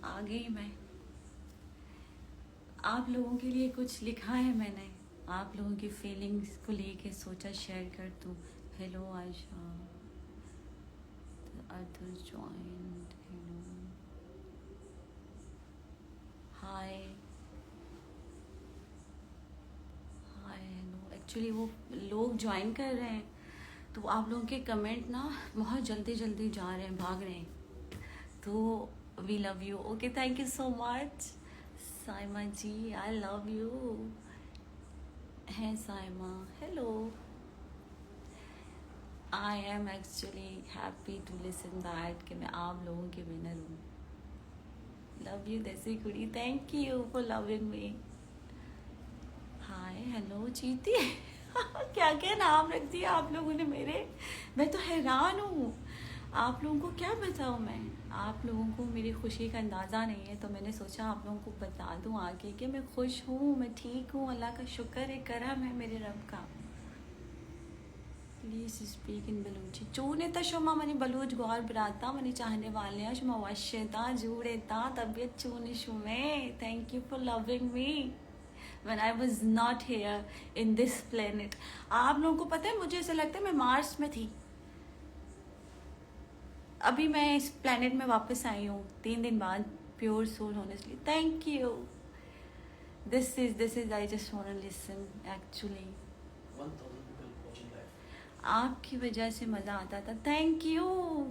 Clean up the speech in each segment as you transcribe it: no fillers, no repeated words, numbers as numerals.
आ गई मैं। आप लोगों के लिए कुछ लिखा है मैंने, आप लोगों की फीलिंग्स को लेके सोचा शेयर कर दूँ। Hello Ayesha, other joint, hello, hi hi hello. Actually वो लोग ज्वाइन कर रहे हैं तो आप लोगों के कमेंट ना बहुत जल्दी जल्दी जा रहे हैं, भाग रहे हैं। तो we love you. Okay, thank you so much Saima ji, I love you. है Saima, hello. I am actually happy to listen that कि मैं आप लोगों की विनर हूँ। लव यू देसी कुड़ी, thank you for loving me. Hi hello चीती। क्या क्या नाम रख दिया आप लोगों ने मेरे, मैं तो हैरान हूँ। आप लोगों को क्या बताऊँ मैं, आप लोगों को मेरी खुशी का अंदाज़ा नहीं है, तो मैंने सोचा आप लोगों को बता दूँ आगे कि मैं खुश हूँ, मैं ठीक हूँ, अल्लाह का शुक्र है, करम है मेरे रब का। Please speak in Balochi. चूने तो शुमा मनी बलूच गौर बराता मनी चाहने वाले हैं शुमा वश्यता जूड़े ता तबियत चूने शुमे। Thank you for loving me when I was not here in this planet. आप लोगों को पता है, मुझे ऐसा लगता है मैं मार्स में थी, अभी मैं इस प्लेनेट में वापस आई हूँ 3 दिन बाद। Pure soul honestly thank you. This is I just want to listen actually. 1000 people watching live. आपकी वजह से मज़ा आता था। थैंक यू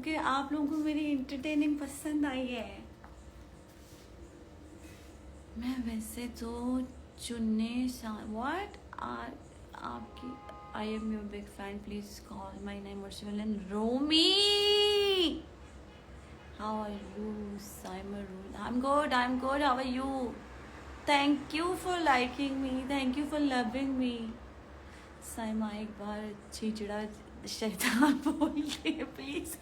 कि आप लोगों को मेरी इंटरटेनिंग पसंद आई है। मैं वैसे तो चुनने व्हाट आर आपकी, I am your big fan, please call my name virtual and Romi. How are you साइमर रूल? I am good, how are you? Thank you for liking me, thank you for loving me. Saima एक बार छिचड़ा शैतान बोलती है please.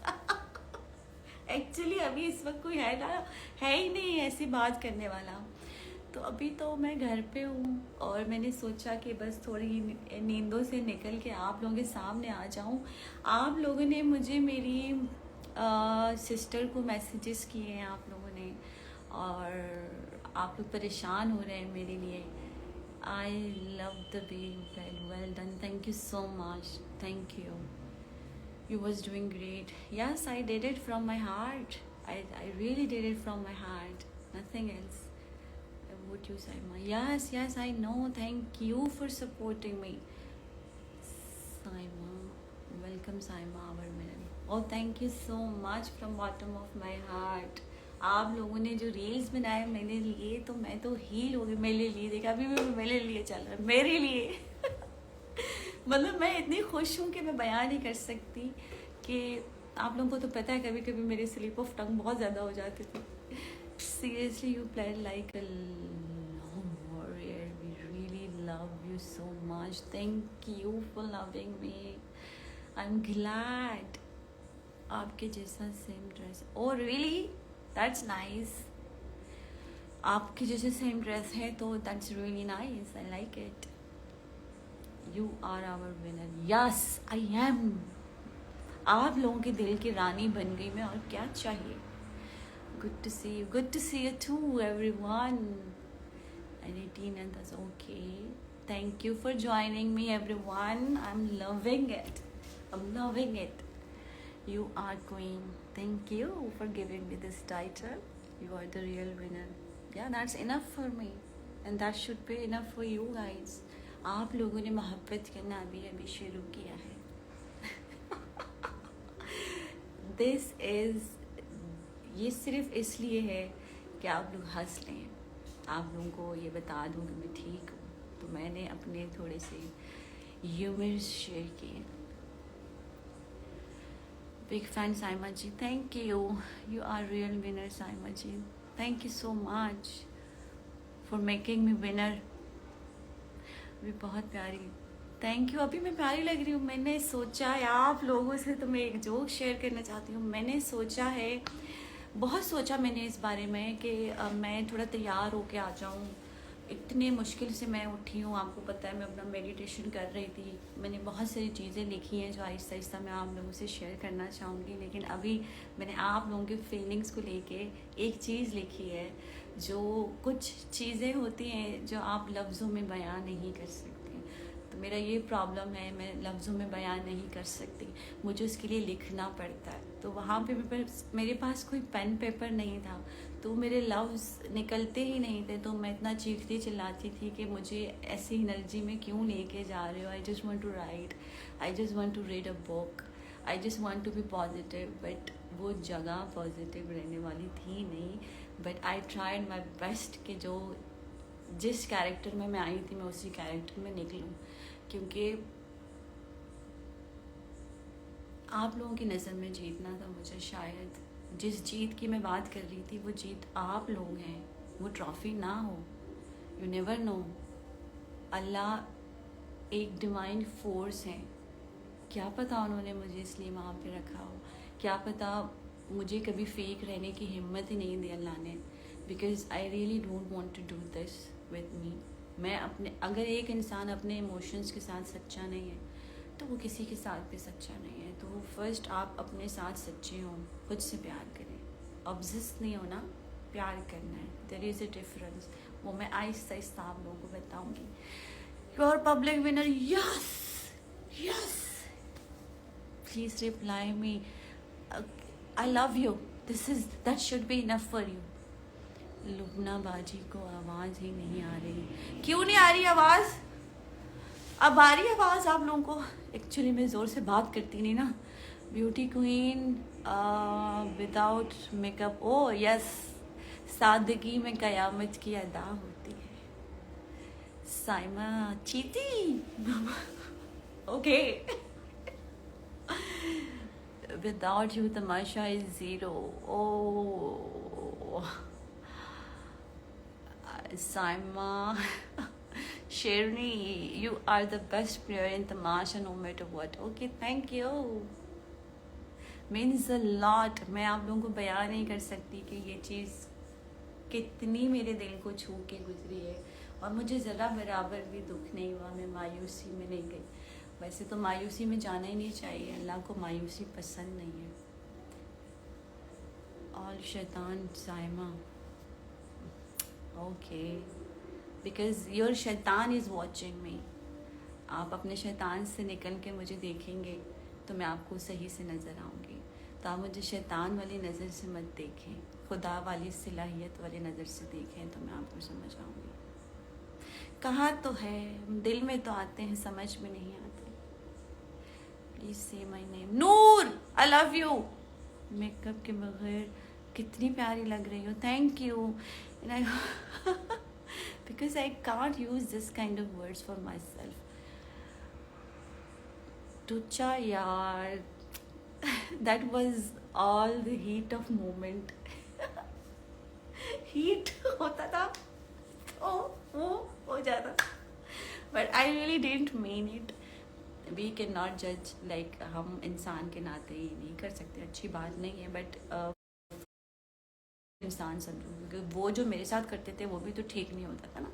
Actually अभी इस वक्त कोई है ना, है ही नहीं ऐसी बात करने वाला। तो अभी तो मैं घर पे हूँ और मैंने सोचा कि बस थोड़ी नींदों से निकल के आप लोगों के सामने आ जाऊँ। आप लोगों ने मुझे मेरी सिस्टर को मैसेजेस किए हैं आप लोगों ने, और आप लोग परेशान हो रहे हैं मेरे लिए। I love the way well done. Thank you so much. Thank you. You was doing great. Yes, I did it from my heart. I really did it from my heart. Nothing else. Would you say my? Yes, I know. Thank you for supporting me. Saima, welcome Saima, our man. Oh, thank you so much from bottom of my heart. आप लोगों ने जो reels बनाए मेरे लिए, तो मैं तो हील हो गई मेरे लिए। देखा अभी भी मेरे लिए चल रहा है, मेरे लिए। मतलब मैं इतनी खुश हूँ कि मैं बयान नहीं कर सकती। कि आप लोगों को तो पता है कभी कभी मेरे स्लिप ऑफ टंग बहुत ज़्यादा हो जाती थी। Seriously you played like a warrior, we really love you so much. Thank you for loving me, I am glad. आपके जैसा same dress, oh really, that's nice. आपकी जैसे सेम ड्रेस है तो that's really nice, I like it. You are our winner. Yes I am. आप लोगों के दिल की रानी बन गई मैं, और क्या चाहिए। Good to see you, good to see you to everyone. And 18 and that's okay. Thank you for joining me everyone. I'm loving it. I'm loving it. You are queen. Thank you for giving me this title. You are the real winner. Yeah, that's enough for me. And that should be enough for you guys. आप लोगों ने मोहब्बत करना अभी अभी शुरू किया है। This is, ये सिर्फ इसलिए है कि आप लोग हंस लें, आप लोगों को ये बता दूँ कि मैं ठीक हूँ। तो मैंने अपने थोड़े से ह्यूमर शेयर किए। Big fan Saima ji, thank you. You are real winner Saima ji, thank you so much for making me winner. भी बहुत प्यारी, थैंक यू। अभी मैं प्यारी लग रही हूँ। मैंने सोचा है आप लोगों से, तो मैं एक जोक शेयर करना चाहती हूँ। मैंने सोचा है, बहुत सोचा मैंने इस बारे में कि मैं थोड़ा तैयार होके आ जाऊँ, इतने मुश्किल से मैं उठी हूँ, आपको पता है मैं अपना मेडिटेशन कर रही थी। मैंने बहुत सारी चीज़ें लिखी हैं जो आहिस्ता आहिस्ता मैं आप लोगों से शेयर करना चाहूँगी, लेकिन अभी मैंने आप लोगों के फीलिंग्स को लेके एक चीज़ लिखी है। जो कुछ चीज़ें होती हैं जो आप लफ्ज़ों में बयान नहीं कर सकते, तो मेरा ये प्रॉब्लम है, मैं लफ्ज़ों में बयान नहीं कर सकती, मुझे उसके लिए लिखना पड़ता है। तो वहाँ पे मेरे पास कोई पेन पेपर नहीं था, तो मेरे लफ्ज़ निकलते ही नहीं थे। तो मैं इतना चीखती चिल्लाती थी कि मुझे ऐसी एनर्जी में क्यों लेके जा रहे हो, I just want to write, I just want to read a book, I just want to be positive. But वो जगह पॉजिटिव रहने वाली थी नहीं। But I tried my best कि जो जिस कैरेक्टर में मैं आई थी मैं उसी कैरेक्टर में निकलूं, क्योंकि आप लोगों की नज़र में जीतना था मुझे। शायद जिस जीत की मैं बात कर रही थी वो जीत आप लोग हैं, वो ट्रॉफी ना हो। यू नेवर नो, अल्लाह एक डिवाइन फोर्स है, क्या पता उन्होंने मुझे इसलिए वहाँ पे रखा हो, क्या पता मुझे कभी फेक रहने की हिम्मत ही नहीं दी अल्लाह ने। Because I really don't want to do this with me. मैं अपने, अगर एक इंसान अपने इमोशंस के साथ सच्चा नहीं है तो वो किसी के साथ भी सच्चा नहीं है। तो फर्स्ट आप अपने साथ सच्चे हों, खुद से प्यार करें, ऑब्सेस्ड नहीं होना, प्यार करना है। देयर इज़ अ डिफरेंस, वो मैं आहिस्ता आहिस्ता आप लोगों को बताऊंगी। Your public winner, yes yes, please reply me, I love you, this is that should be enough for you. Lubna बाजी को आवाज़ ही नहीं आ रही, क्यों नहीं आ रही आवाज़? अब आ रही आवाज़ आप लोगों को? एक्चुअली मैं ज़ोर से बात करती नहीं ना। Beauty queen without makeup, oh yes, सादगी में कयामत की अदा होती है। साइमा चीती okay without you Tamasha is zero. Oh Saima, Sherni, you are the best player in Tamasha no matter what. Okay, thank you. Means a lot. मैं आप लोगों को बयान नहीं कर सकती कि ये चीज़ कितनी मेरे दिल को छू के गुजरी है। और मुझे ज़रा बराबर भी दुख नहीं हुआ, मैं मायूसी में नहीं गई। वैसे तो मायूसी में जाना ही नहीं चाहिए, अल्लाह को मायूसी पसंद नहीं है। और शैतान साइमा, ओके, बिकॉज योर शैतान इज़ वॉचिंग मी। आप अपने शैतान से निकल के मुझे देखेंगे तो मैं आपको सही से नज़र आऊँगी। तो आप मुझे शैतान वाली नज़र से मत देखें, खुदा वाली सलाहियत वाली नज़र से देखें तो मैं आपको समझ आऊँगी। कहाँ तो है, दिल में तो आते हैं, समझ में नहीं आते। प्लीज़ से my name. Noor, I love you. Makeup के बगैर कितनी प्यारी लग रही हो, thank you. And I because I can't use this kind of words for myself. Tucha yaar, that was all the heat of moment. Heat होता था तो वो हो जाता, but I really didn't mean it. We cannot judge, like हम इंसान के नाते ही नहीं कर सकते, अच्छी बात नहीं है। बट इंसान समझो, क्योंकि वो जो मेरे साथ करते थे वो भी तो ठीक नहीं होता था ना,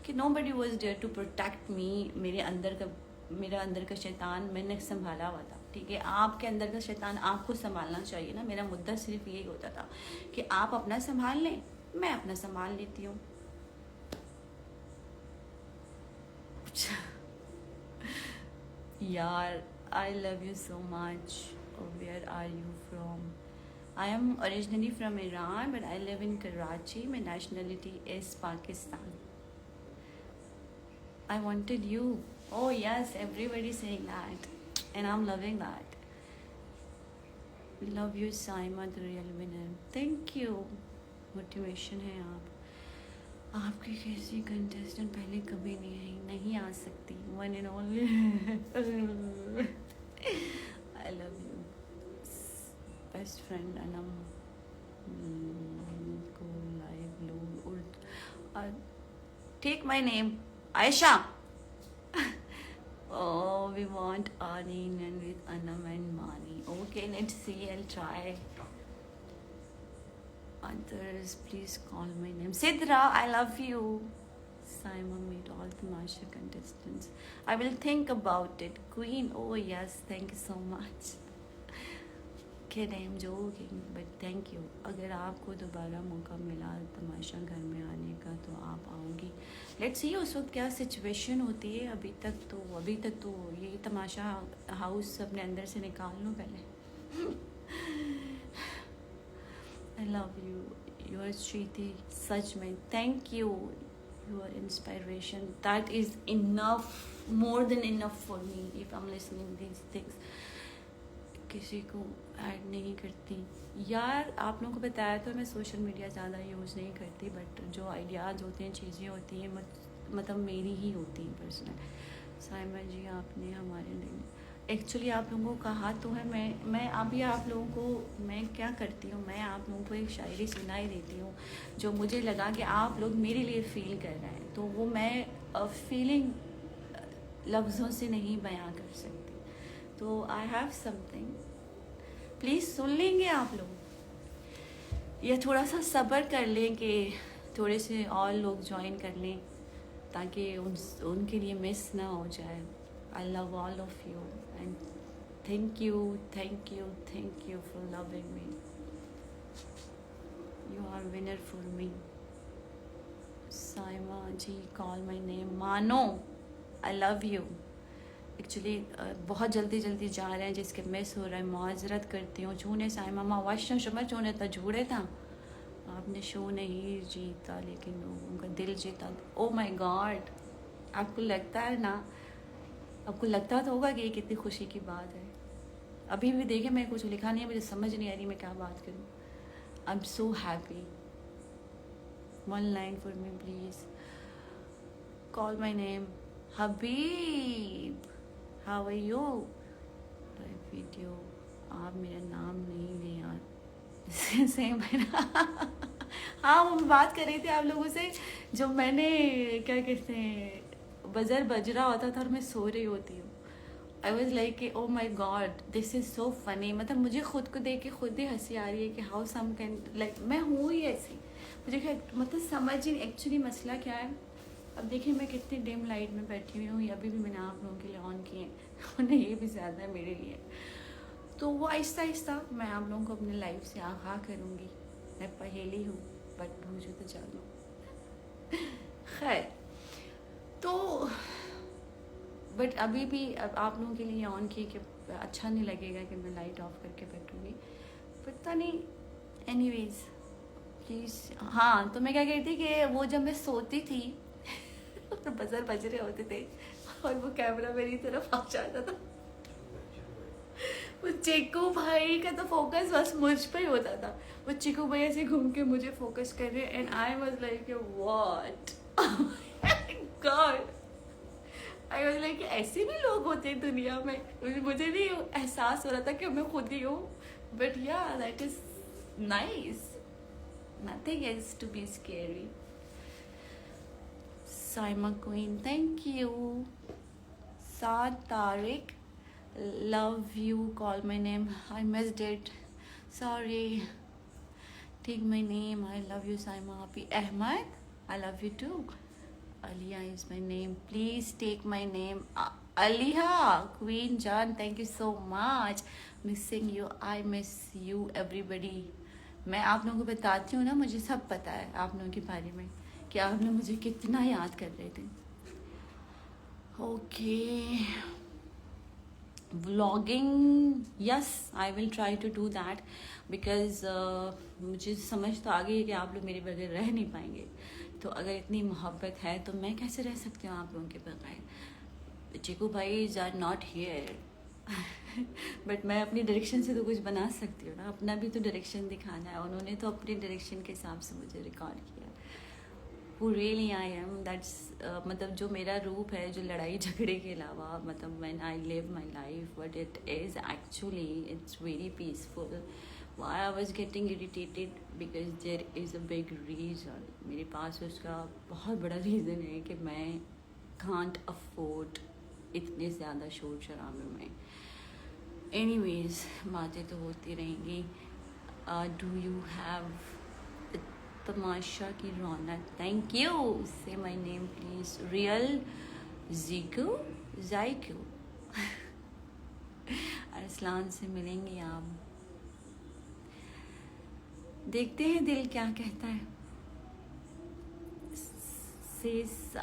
कि nobody was there to protect me। मेरा अंदर का शैतान मैंने संभाला हुआ था, ठीक है। आपके अंदर का शैतान आपको संभालना चाहिए ना। मेरा मुद्दा सिर्फ यही होता था कि आप अपना संभाल लें, मैं अपना संभाल लेती हूँ। यार, I love you so much. Where are you from? I am originally from Iran, but I live in Karachi. My nationality is Pakistan. I wanted you. Oh yes, everybody's saying that, and I'm loving that. We love you, Saima, the real winner. Thank you. Motivation है आप। आपकी कैसी contestant पहले कभी नहीं आई, नहीं आ सकती। One and only. I love you. Best friend Anam को live load take my name Aisha. Oh, we want Aneen and with Anam and Mani. Okay, let's see, I'll try. Others, please call my name. Sidra, I love you. Saima meet all Tamasha contestants. I will think about it. Queen, oh yes, thank you so much. Kid, I am joking, but thank you. अगर आपको दोबारा मौका मिला तमाशा घर में आने का तो आप आओगी. लेट्स सी उस वक्त क्या सिचुएशन होती है. अभी तक तो ये तमाशा हाउस अपने अंदर से निकाल लो पहले. I love you. You are Shriti. सच में thank you. Your inspiration. That is enough, more than enough for me if I'm listening these things. किसी को ऐड नहीं करती यार. आप लोगों को बताया तो मैं सोशल मीडिया ज़्यादा यूज़ नहीं करती, बट जो आइडियाज़ होते हैं, चीज़ें होती हैं, मतलब मेरी ही होती हैं पर्सनल. साइमा जी आपने हमारे लिए एक्चुअली आप लोगों को कहा तो है. मैं अभी आप लोगों को मैं क्या करती हूँ, मैं आप लोगों को एक शायरी सुनाई देती हूँ जो मुझे लगा कि आप लोग मेरे लिए फ़ील कर रहे हैं, तो वो मैं फीलिंग लफ्ज़ों से नहीं बयां कर सकती. तो आई हैव समथिंग, प्लीज़ सुन लेंगे आप लोग, या थोड़ा सा सब्र कर लें कि थोड़े से और लोग ज्वाइन कर लें ताकि उनके लिए मिस ना हो जाए. I love all of you and thank you for loving me. You are winner for me. Saima ji call my name. मानो आई लव यू. एक्चुअली बहुत जल्दी जा रहे हैं जिसके मिस हो रहा है. माजरत करती हूँ. चूने साइमा माँ वाशम शमर चूने था झूड़े था. आपने शो नहीं जीता लेकिन उनका दिल जीता. Oh my God. आपको लगता है ना, आपको लगता तो होगा कि ये कितनी खुशी की बात है. अभी भी देखे मैं कुछ लिखा नहीं है, मुझे समझ नहीं आ रही मैं क्या बात करूँ. I am so happy. 1 line for me please. Call my name. Habib how are you. Video. आप मेरा नाम नहीं ले यार. सेम है ना. हाँ वो मैं बात कर रही थी आप लोगों से, जो मैंने क्या कहते हैं बजर बज रहा होता था और मैं सो रही होती हूँ. I was like oh my God this is so funny. मतलब मुझे खुद को देख के खुद ही हंसी आ रही है कि हाउ सम कैन लाइक मैं हूँ ही ऐसी. मुझे क्या मतलब समझ ही एक्चुअली मसला क्या है. अब देखिए मैं कितनी डिम लाइट में बैठी हुई हूँ. अभी भी मैंने आप लोगों के लिए ऑन किए उन्हें ये भी ज़्यादा है मेरे लिए. तो वो आहिस्ता मैं आप लोगों को अपनी लाइफ से आगाह करूँगी. मैं पहेली हूँ बट मुझे तो जानो. खैर तो बट अभी भी अब आप लोगों के लिए ऑन किए कि अच्छा नहीं लगेगा कि मैं लाइट ऑफ करके बैठूँगी. पता नहीं. Anyways please. हाँ तो मैं क्या कहती कि वो जब मैं सोती थी और बजर बज रहे होते थे और वो कैमरा मेरी तरफ आ जाता था, वो चिकू भाई का तो फोकस बस मुझ पे ही होता था. वो चिकू भाई ऐसे घूम के मुझे फोकस कर रहे and I was like what God. I was like ऐसे भी लोग होते हैं दुनिया में. मुझे नहीं एहसास हो रहा था कि मैं खुद ही हूँ. But yeah that is nice. Nothing is to be scary. Saima Queen, thank you. Saad Tariq, love you. Call my name. I missed it. Sorry. Take my name. I love you, Saima. Happy Ahmad, I love you too. Aliya is my name. Please take my name. Aliha, Queen Jan, thank you so much. Missing you. I miss you, everybody. मैं आप लोगों को बताती हूँ ना, मुझे सब पता है आप लोगों के बारे में कि आप लोग मुझे कितना याद कर रहे थे. Okay vlogging. Yes I will try to do that because मुझे समझ तो आ गई है कि आप लोग मेरे बगैर रह नहीं पाएंगे. तो अगर इतनी मोहब्बत है तो मैं कैसे रह सकती हूँ आप लोगों के बगैर. चिकू भाई is are not here but मैं अपनी डायरेक्शन से तो कुछ बना सकती हूँ ना. अपना भी तो डायरेक्शन दिखाना है. उन्होंने तो अपनी डायरेक्शन के हिसाब से मुझे रिकॉर्ड किया. Who really I am, that's मतलब जो मेरा रूप है, जो लड़ाई झगड़े के अलावा, मतलब when I live my life, but it is actually it's very peaceful. Why I was getting irritated because there is a big reason. मेरे पास उसका बहुत बड़ा reason है कि मैं can't afford इतने ज़्यादा शोर शराबे में. Anyways बातें तो होती रहेंगी. Do you have तमाशा की रौनक, thank you. Say my name please, real जीकू जाइकू। अरसलान से मिलेंगे आप, देखते हैं दिल क्या कहता है।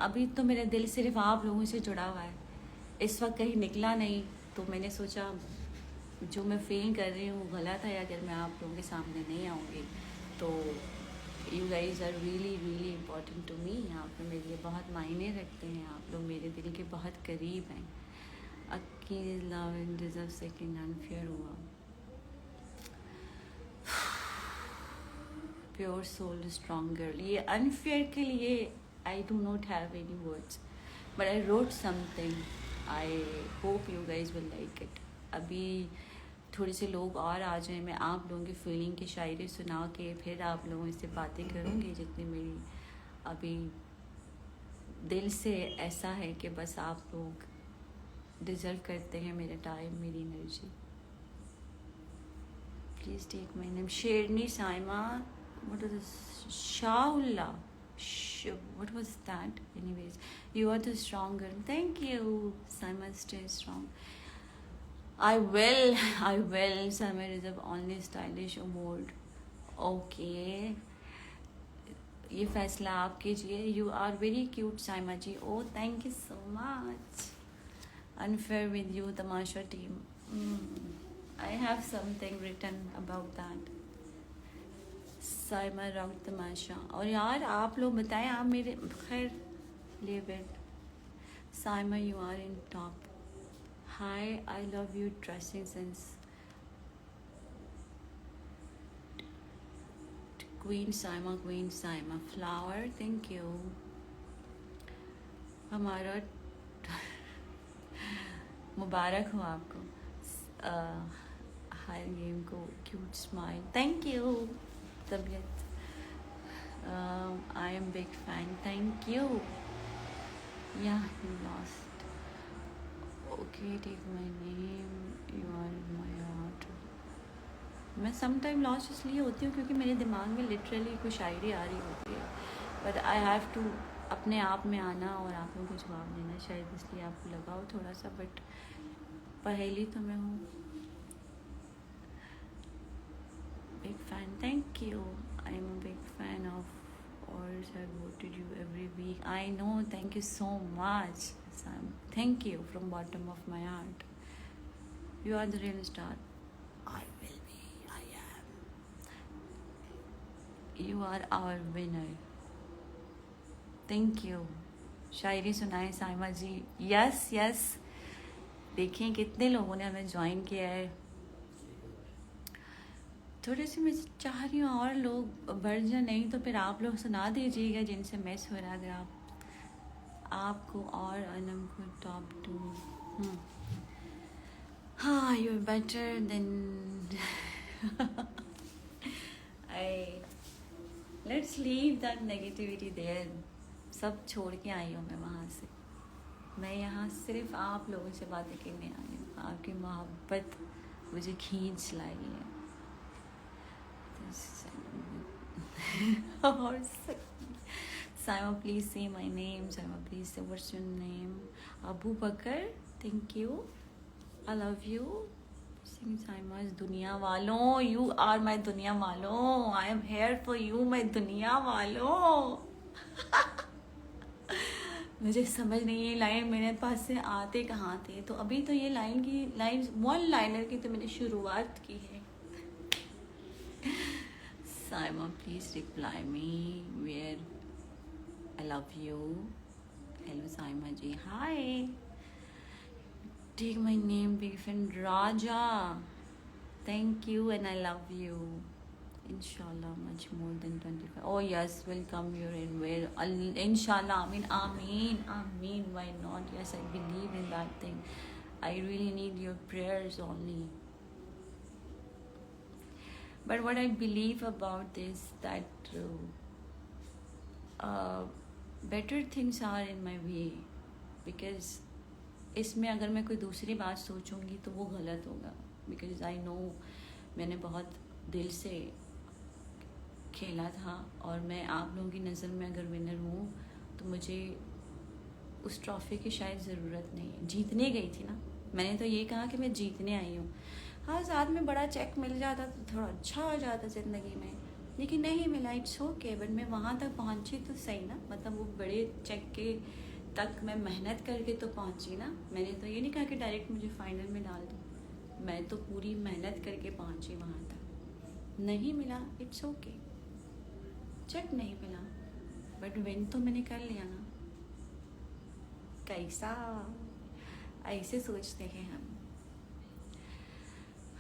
अभी तो मेरा दिल सिर्फ आप लोगों से जुड़ा हुआ है, इस वक्त कहीं निकला नहीं, तो मैंने सोचा जो मैं फील कर रही हूँ गलत है अगर मैं आप लोगों के सामने नहीं आऊँगी। तो you guys are really really important to me, आप लोग मेरे लिए बहुत मायने रखते हैं, आप लोग मेरे दिल के बहुत करीब हैं। अकील love and deserve second unfair हुआ, प्योर सोल स्ट्रॉन्ग गर्ल, ये अनफेयर के लिए I do not have any words but I wrote something, I hope you guys will like it. अभी थोड़े से लोग और आ जाएं, मैं आप लोगों की फीलिंग की शायरी सुना के फिर आप लोगों से बातें करूँगी, जितनी मेरी अभी दिल से ऐसा है कि बस आप लोग डिज़र्व करते हैं मेरा टाइम, मेरी energy. Please take my name, शेरनी Saima, what was this? Shaula. What was that? Anyways, you are the strong girl. Thank you. Saima, stay strong. I will. Saima is the only stylish award. Okay. ये फैसला आप कीजिए। You are very cute, Saima ji. Oh, thank you so much. Unfair with you, Tamasha team. I have something written about that. Saima rock Tamasha. और यार आप लोग बताएं, आप मेरे खैर leave it. Saima you are in top, hi I love you dressing sense, queen Saima flower, thank you. हमारा मुबारक हो आपको, हर गेम को क्यूट स्माइल, थैंक यू। तबीयत I am big fan, thank you. या you lost, okay take my name, you are in my heart. मैं some time lost इसलिए होती हूँ क्योंकि मेरे दिमाग में लिटरली कुछ शायरी आ रही होती है, बट आई हैव टू अपने आप में आना और आप लोगों को जवाब देना, शायद इसलिए आपको लगा हो थोड़ा सा, बट पहेली तो मैं हूँ। Big fan, thank you. I'm a big fan of yours. I voted you every week. I know, thank you so much, Sam. Thank you from bottom of my heart. You are the real star. I will be. I am. You are our winner. Thank you. शायरी सुनाए साइमा जी। Yes yes, देखें कितने लोगों ने हमें join किया है। थोड़े से मैं चाह रही हूँ और लोग बढ़ जाए, नहीं तो फिर आप लोग सुना दीजिएगा जिनसे मिस हो रहा है, अगर आपको और अनम को टॉप 2। हाँ, you are better than I, let's leave that negativity there. सब छोड़ के आई हूँ मैं वहाँ से, मैं यहाँ सिर्फ आप लोगों से बातें करने आई हूँ, आपकी मोहब्बत मुझे खींच लाई है। और Saima, please say my name. Saima, please say what's your name. Abu Bakar, thank you. I love you. Sing Saima's दुनिया वालों, you are my दुनिया वालों. I am here for you, my दुनिया वालों. मुझे समझ नहीं ये लाइन मेरे पास से आते कहाँ थे, तो अभी तो ये लाइन वन लाइनर की तो मैंने शुरुआत की है। Saima, please reply me where I love you. Hello Saima ji, hi. Take my name, big friend Raja. Thank you and I love you. Inshallah, much more than 25. Oh yes, welcome you in where. Inshallah, Ameen. Why not? Yes, I believe in that thing. I really need your prayers only. But what I believe about this, that better things are in my way, because इसमें अगर मैं कोई दूसरी बात सोचूंगी तो वो गलत होगा, because I know मैंने बहुत दिल से खेला था और मैं आप लोगों की नज़र में अगर विनर हूँ तो मुझे उस ट्रॉफ़ी की शायद ज़रूरत नहीं है। जीतने गई थी ना, मैंने तो ये कहा कि मैं जीतने आई हूँ। हाँ, साथ में बड़ा चेक मिल जाता तो थोड़ा अच्छा हो जाता ज़िंदगी में, लेकिन नहीं मिला। इट्स ओके, बट मैं वहाँ तक पहुँची तो सही ना, मतलब वो बड़े चेक के तक मैं मेहनत करके तो पहुँची ना। मैंने तो ये नहीं कहा कि डायरेक्ट मुझे फाइनल में डाल दो, मैं तो पूरी मेहनत करके पहुँची वहाँ तक। नहीं मिला, इट्स ओके, चेक नहीं मिला, बट विन तो मैंने कर लिया ना। कैसा, ऐसे सोचते हैं हम।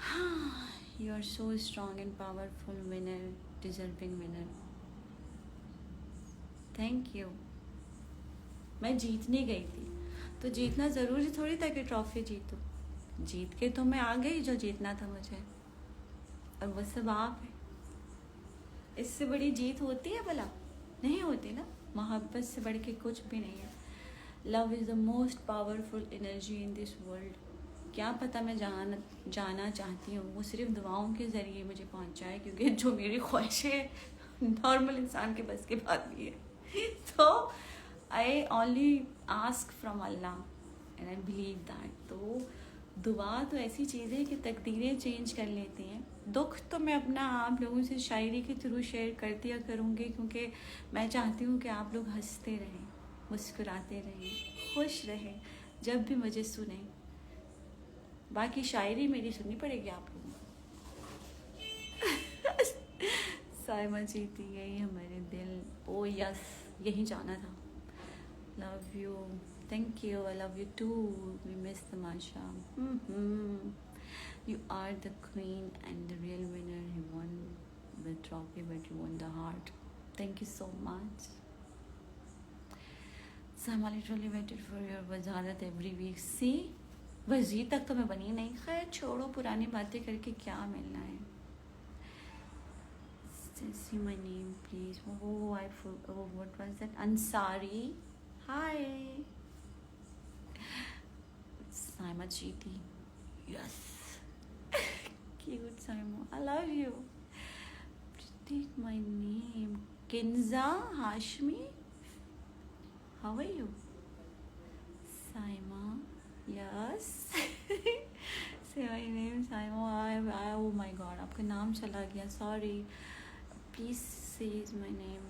हाँ, you are so strong and powerful winner, deserving winner. Thank you. मैं जीतने गई थी तो जीतना ज़रूरी थोड़ी था कि ट्रॉफी जीतूँ। जीत के तो मैं आ गई जो जीतना था मुझे, और वो सब आप है। इससे बड़ी जीत होती है भला? नहीं होती ना। मोहब्बत से बढ़ के कुछ भी नहीं है। Love is the most powerful energy in this world. क्या पता मैं जाना चाहती हूँ वो सिर्फ दुआओं के ज़रिए मुझे पहुँचाए, क्योंकि जो मेरी ख्वाहिशें नॉर्मल इंसान के बस की बात नहीं है। तो I only ask from Allah and I believe that. तो दुआ तो ऐसी चीज़ है कि तकदीरें चेंज कर लेती हैं। दुख तो मैं अपना आप लोगों से शायरी के थ्रू शेयर कर दिया करूँगी, क्योंकि मैं चाहती हूँ कि आप लोग हंसते रहें, मुस्कुराते रहें, खुश रहें जब भी मुझे सुने। बाकी शायरी मेरी सुननी पड़ेगी आप लोगों को। साइमा जीती गई हमारे दिल। ओ यस, यही जाना था। Love you, thank you, I love you too. We miss Tamasha. You are the queen and the real winner. You won the trophy, but you won the heart. Thank you so much. Sama literally waited for your Wazarat every week. See, वज़ीर तक तो मैं बनी नहीं। खैर छोड़ो, पुरानी बातें करके क्या मिलना है। See my name, please. Oh, what was that? Ansari. Hi. Saima Cheeti. Yes. Cute Saima. I love you. Take my name. Kinza Hashmi. How are you? Saima. Yes. Say my name, Saima. Oh my God, आपका नाम चला गया. Sorry. Please say my name.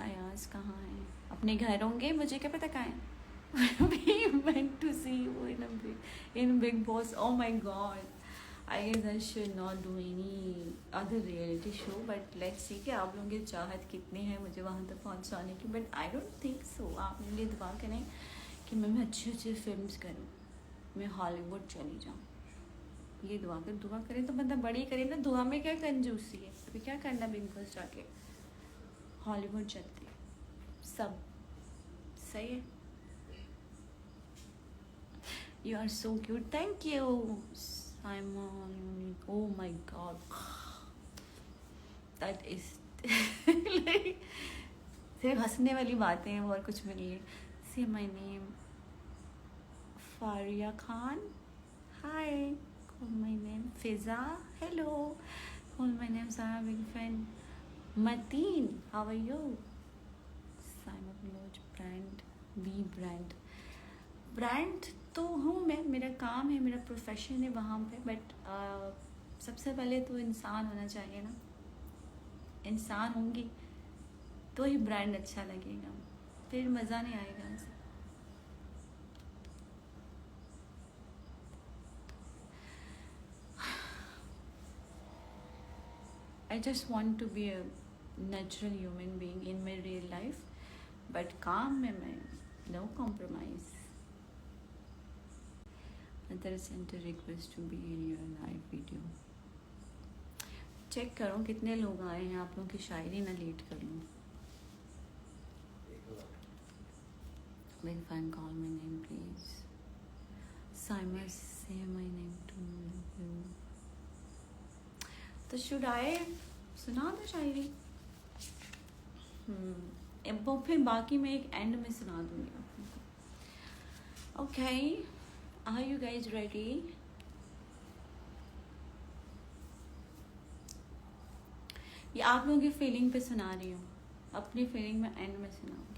Ayaz कहाँ है? अपने घर होंगे, मुझे क्या पता कहाँ है. We meant to see you in Big Boss. Oh my God. I guess I should not do any other reality show, but let's see कि आप लोगों की चाहत कितनी है मुझे वहाँ तक पहुँचाने की. But I don't think so. आप मेरे लिए दुआ करें कि मैं अच्छी फिल्म्स करूँ, मैं हॉलीवुड चली जाऊँ. ये दुआ करें तो बंदा बड़ी करे ना. दुआ में क्या कंजूसी है. अभी क्या करना बिग बॉस जाके, हॉलीवुड चलती है, सब सही है. You are so cute. Thank you, Simon. Oh my God. That is like सिर्फ हंसने वाली बातें हैं और कुछ भी नहीं है. Say my name. Faria Khan. Hi. Call my name. Fiza. Hello. Call my name Sarah, big friend. Mateen. How are you? Simon Bloch brand. B brand. Brand तो हूँ मैं, मेरा काम है, मेरा प्रोफेशन है वहाँ पे. बट सबसे पहले तो इंसान होना चाहिए ना. इंसान होंगी तो ही ब्रांड अच्छा लगेगा, फिर मज़ा नहीं आएगा ऐसे. I just want to be a natural human being in my real life, but काम में मैं no compromise. Another sent a request to be in your live video. Check करो कितने लोग आए हैं, आप लोगों की शायरी ना लेट कर लूँ. Big fan, call my name please. Simon, say my name to you. तो should I सुना दो शायरी? अब फिर बाकी मैं एक एंड में सुना दूँगी आप लोगों को. Okay. Are you guys ready? ये आप लोगों की फीलिंग पे सुना रही हूँ, अपनी फीलिंग में एंड में सुनाऊंगी।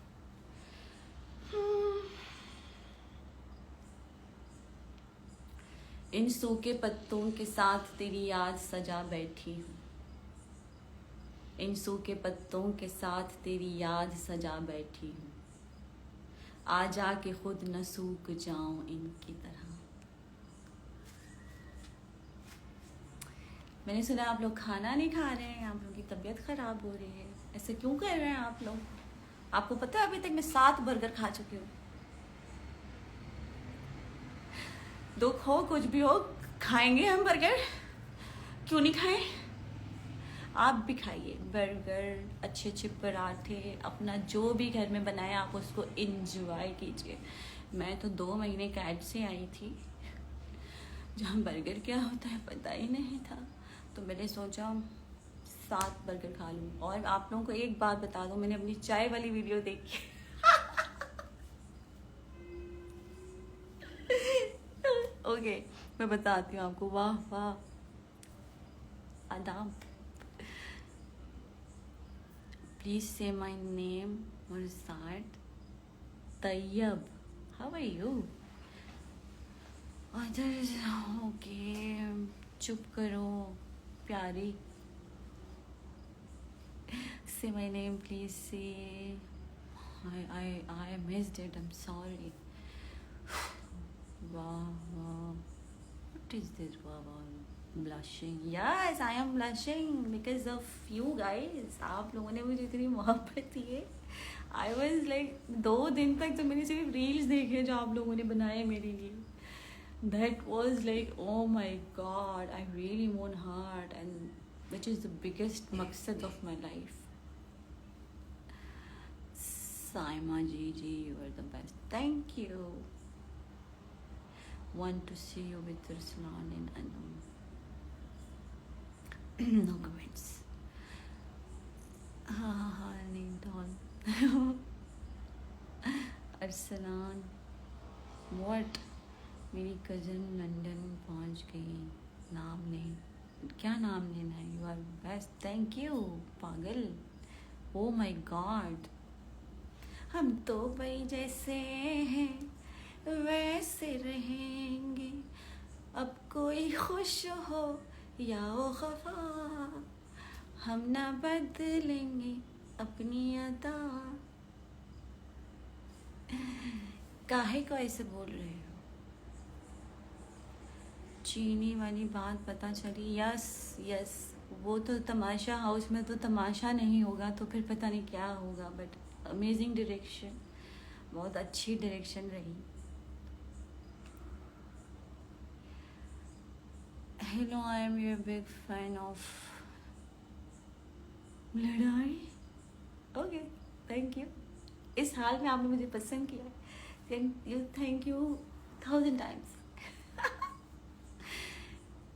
इन सूखे पत्तों के साथ तेरी याद सजा बैठी हूँ, इन सूखे पत्तों के साथ तेरी याद सजा बैठी हूँ, आ जा के खुद न सूख जाऊं इनकी तरह। मैंने सुना आप लोग खाना नहीं खा रहे हैं, आप लोगों की तबीयत खराब हो रही है, ऐसे क्यों कर रहे हैं आप लोग? आपको पता है अभी तक मैं 7 बर्गर खा चुकी हूँ। दुख हो कुछ भी हो, खाएंगे हम बर्गर, क्यों नहीं खाएं? आप भी खाइए बर्गर, अच्छे अच्छे पराठे, अपना जो भी घर में बनाया आप उसको इंजॉय कीजिए। मैं तो 2 महीने कैद से आई थी, जहाँ बर्गर क्या होता है पता ही नहीं था, तो मैंने सोचा 7 बर्गर खा लूँ। और आप लोगों को एक बात बता दूँ, मैंने अपनी चाय वाली वीडियो देखी ओके मैं बताती हूँ आपको। वाह वाह, आदाब। प्लीज से माई नेम मुर्साट Tayyab, how are you? Okay चुप करो प्यारी, say my name please, say I missed it, I'm sorry. Wow, what is this? Wow, blushing. Yes, I am blushing because of you guys. आप लोगों ने मुझे इतनी मोहब्बत दी है। I was like 2 दिन तक तो मैंने सिर्फ रील्स देखे जो आप लोगों ने बनाए मेरे लिए। That was like, oh my God, I really won heart, and which is the biggest maqsad of my life. Saima Gigi, you are the best. Thank you. Want to see you with Ruslan and Anum. No comments. Named all. Arsalan. What? मेरी cousin London पहुंच गई, नाम नहीं, क्या नाम लेना है? You are best, thank you पागल। ओ माय गॉड, हम तो भाई जैसे हैं वैसे रहेंगे, अब कोई खुश हो या हो खफा, हम ना बदलेंगे अपनी अदा। काहे को ऐसे बोल रहे हो? चीनी वाली बात पता चली। यस यस, वो तो तमाशा हाउस में तो तमाशा नहीं होगा तो फिर पता नहीं क्या होगा, बट अमेजिंग डायरेक्शन, बहुत अच्छी डायरेक्शन रही। Hello, I am your big fan of लड़ाई। ओके थैंक यू, इस हाल में आपने मुझे पसंद किया, थैंक यू 1000 टाइम्स।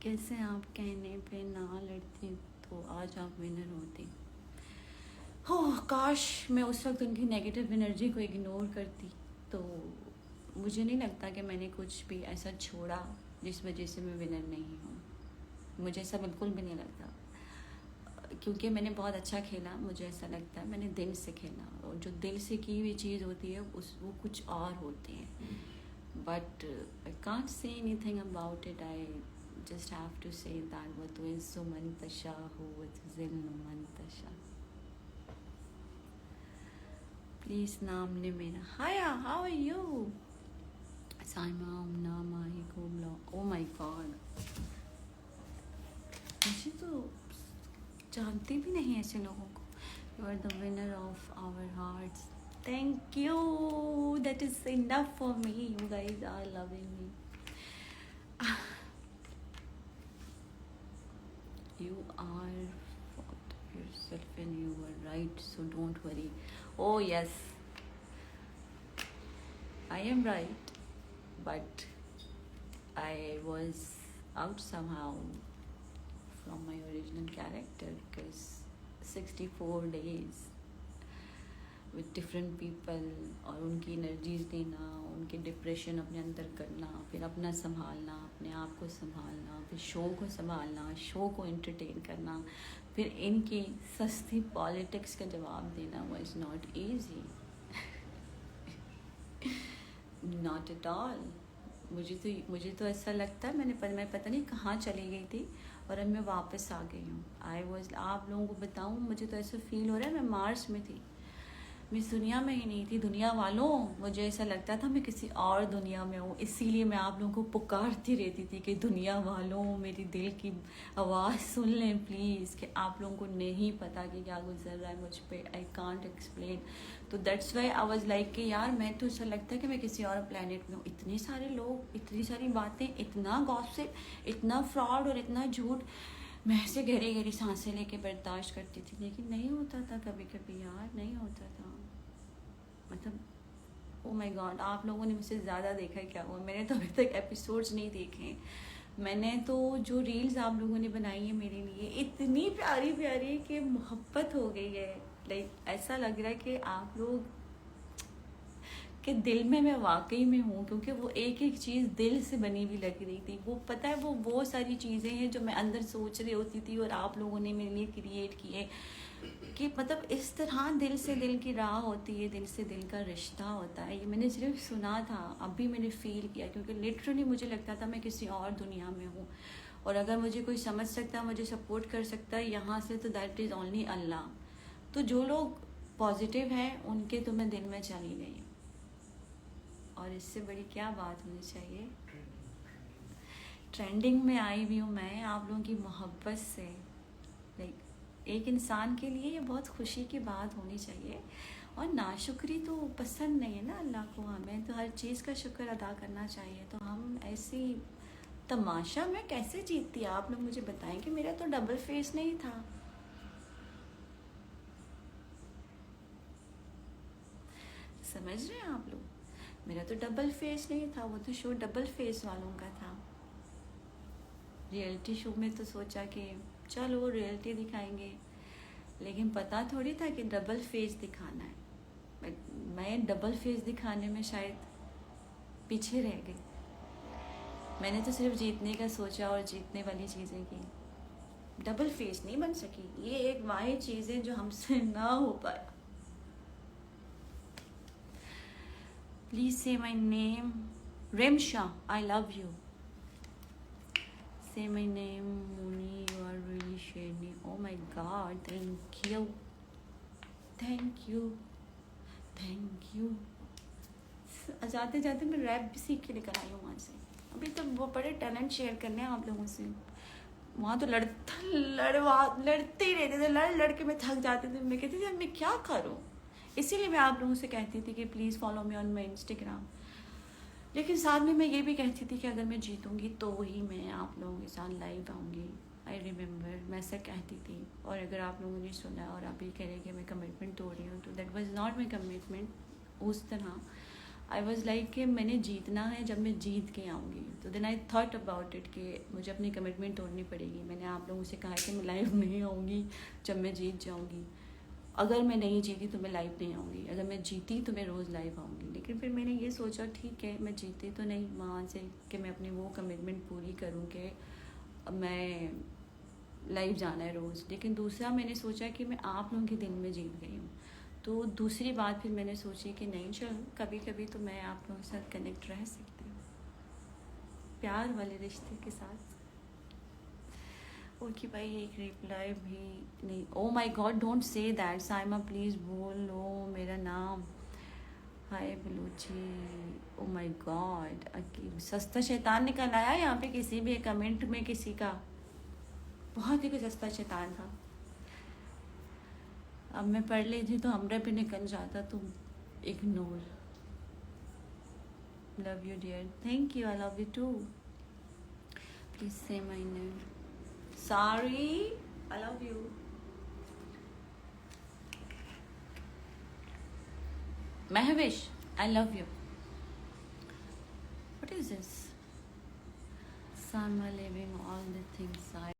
कैसे आप कहने पे ना लड़ती तो आज आप विनर होती। हो काश मैं उस वक्त उनकी नेगेटिव एनर्जी को इग्नोर करती, तो मुझे नहीं लगता कि मैंने कुछ भी ऐसा छोड़ा जिस वजह से मैं विनर नहीं हूँ। मुझे ऐसा बिल्कुल भी नहीं लगता, क्योंकि मैंने बहुत अच्छा खेला। मुझे ऐसा लगता है मैंने दिल से खेला, और जो दिल से की हुई चीज़ होती है वो कुछ और होती है। But I can't say anything about it, I just have to say that what is Suman Tasha who was Zil Mantasha. Please naam ne mera. Hiya, how are you? Saima Nama Hikubla. Oh my God. मुझे तो जानती भी नहीं ऐसे लोगों को। You are the winner of our hearts. Thank you. That is enough for me. You guys are loving me. You are fond of yourself and you were right, so don't worry. Oh yes, I am right, but I was out somehow from my original character because 64 days with different people, और उनकी energies देना, उनके depression अपने अंदर करना, फिर अपना संभालना, अपने आप को संभालना, फिर शो को संभालना, शो को एंटरटेन करना, फिर इनकी सस्ती पॉलिटिक्स का जवाब देना was not easy, not at all. मुझे तो ऐसा लगता है मैं पता नहीं कहाँ चली गई थी और अब मैं वापस आ गई हूँ। आप लोगों को बताऊँ, मुझे तो ऐसा फील हो रहा है मैं मार्स में थी, मैं इस दुनिया में ही नहीं थी। दुनिया वालों, मुझे ऐसा लगता था मैं किसी और दुनिया में हूँ, इसीलिए मैं आप लोगों को पुकारती रहती थी कि दुनिया वालों मेरी दिल की आवाज़ सुन लें प्लीज़, कि आप लोगों को नहीं पता कि क्या गुजर रहा है मुझ पे, आई कांट एक्सप्लेन। तो that's why I was like कि यार मैं तो ऐसा लगता है कि मैं किसी और प्लेनेट में हूँ। इतने सारे लोग, इतनी सारी बातें, इतना गॉसिप, इतना फ्रॉड और इतना झूठ, मैं ऐसे गहरी गहरी सांसें लेके बर्दाश्त करती थी, लेकिन नहीं होता था कभी कभी यार, नहीं होता था। मतलब ओ माय गॉड, आप लोगों ने मुझसे ज़्यादा देखा है क्या हुआ। मैंने तो अभी तक एपिसोड्स नहीं देखे, मैंने तो जो रील्स आप लोगों ने बनाई है मेरे लिए इतनी प्यारी प्यारी कि मोहब्बत हो गई है। लाइक ऐसा लग रहा है कि आप लोग कि दिल में मैं वाकई में हूँ, क्योंकि वो एक एक चीज़ दिल से बनी हुई लग रही थी। वो पता है वो सारी चीज़ें हैं जो मैं अंदर सोच रही होती थी और आप लोगों ने मेरे लिए क्रिएट किए, कि मतलब इस तरह दिल से दिल की राह होती है, दिल से दिल का रिश्ता होता है। ये मैंने सिर्फ सुना था, अभी मैंने फील किया, क्योंकि लिटरली मुझे लगता था मैं किसी और दुनिया में हूँ। और अगर मुझे कोई समझ सकता, मुझे सपोर्ट कर सकता है यहाँ से, तो दैट इज़ ओनली अल्लाह। तो जो लोग पॉजिटिव हैं उनके तो मैं दिल में चली गई हूँ, और इससे बड़ी क्या बात होनी चाहिए। ट्रेंडिंग में आई भी हूँ मैं आप लोगों की मोहब्बत से। लाइक एक इंसान के लिए ये बहुत खुशी की बात होनी चाहिए, और नाशुक्री तो पसंद नहीं है ना अल्लाह को। हमें तो हर चीज़ का शुक्र अदा करना चाहिए। तो हम ऐसी तमाशा में कैसे जीतती, आप लोग मुझे बताएं कि मेरा तो डबल फेस नहीं था। समझ रहे हैं आप लोग, मेरा तो डबल फेस नहीं था, वो तो शो डबल फेस वालों का था। रियलिटी शो में तो सोचा कि चलो रियलिटी दिखाएंगे, लेकिन पता थोड़ी था कि डबल फेस दिखाना है। मैं डबल फेस दिखाने में शायद पीछे रह गई। मैंने तो सिर्फ जीतने का सोचा और जीतने वाली चीज़ें की, डबल फेस नहीं बन सकी। ये एक वाहिद चीज़ है जो हमसे ना हो पाया। Please say my name, Remsha, I love you. Say my name, Muni, you are really shady. Oh my god, thank you. Thank you. Thank you. जाते जाते मैं रैप भी सीख के लेकर आई हूँ वहाँ से। अभी तो वो बड़े टैलेंट शेयर करने हैं आप लोगों से। वहाँ तो लड़ते ही रहते थे, लड़ के मैं थक जाती थी। मैं कहती थी अब मैं क्या करूँ, इसीलिए मैं आप लोगों से कहती थी कि please follow me on my Instagram. लेकिन साथ में मैं ये भी कहती थी कि अगर मैं जीतूंगी तो ही मैं आप लोगों के साथ लाइव आऊँगी। आई रिमेंबर मैं ऐसा कहती थी, और अगर आप लोगों ने सुना और आप ये कह रहे कि मैं कमिटमेंट तोड़ रही हूँ, तो that was not my commitment उस तरह। आई वाज लाइक कि मैंने जीतना है, जब मैं जीत के आऊँगी। तो then I thought about it कि मुझे अपनी कमिटमेंट तोड़नी पड़ेगी। मैंने आप लोगों से कहा कि मैं लाइव नहीं आऊँगी जब मैं जीत जाऊँगी। अगर मैं नहीं जीती तो मैं लाइव नहीं आऊँगी, अगर मैं जीती तो मैं रोज़ लाइव आऊँगी। लेकिन फिर मैंने ये सोचा ठीक है मैं जीती तो नहीं वहाँ से कि मैं अपनी वो कमिटमेंट पूरी करूँ कि मैं लाइव जाना है रोज़। लेकिन दूसरा मैंने सोचा कि मैं आप लोगों के दिल में जीत गई हूँ। तो दूसरी बात फिर मैंने सोची कि नहीं चलो कभी कभी तो मैं आप लोगों के साथ कनेक्ट रह सकती हूँ, प्यार वाले रिश्ते के साथ। ओके भाई, एक रिप्लाई भी नहीं। Oh my God, don't say that Saima, please बोलो मेरा नाम। हाय बलूची, ओ माय गॉड, सस्ता शैतान निकल आया यहाँ पे किसी भी कमेंट में किसी का। बहुत ही सस्ता शैतान था। अब मैं पढ़ लेती तो हमरा पे निकल जाता, तुम ignore. Love you dear, thank you, I love you too. Please say my name. Sorry, I love you. Mahvish, I love you. What is this? Sama living all the things I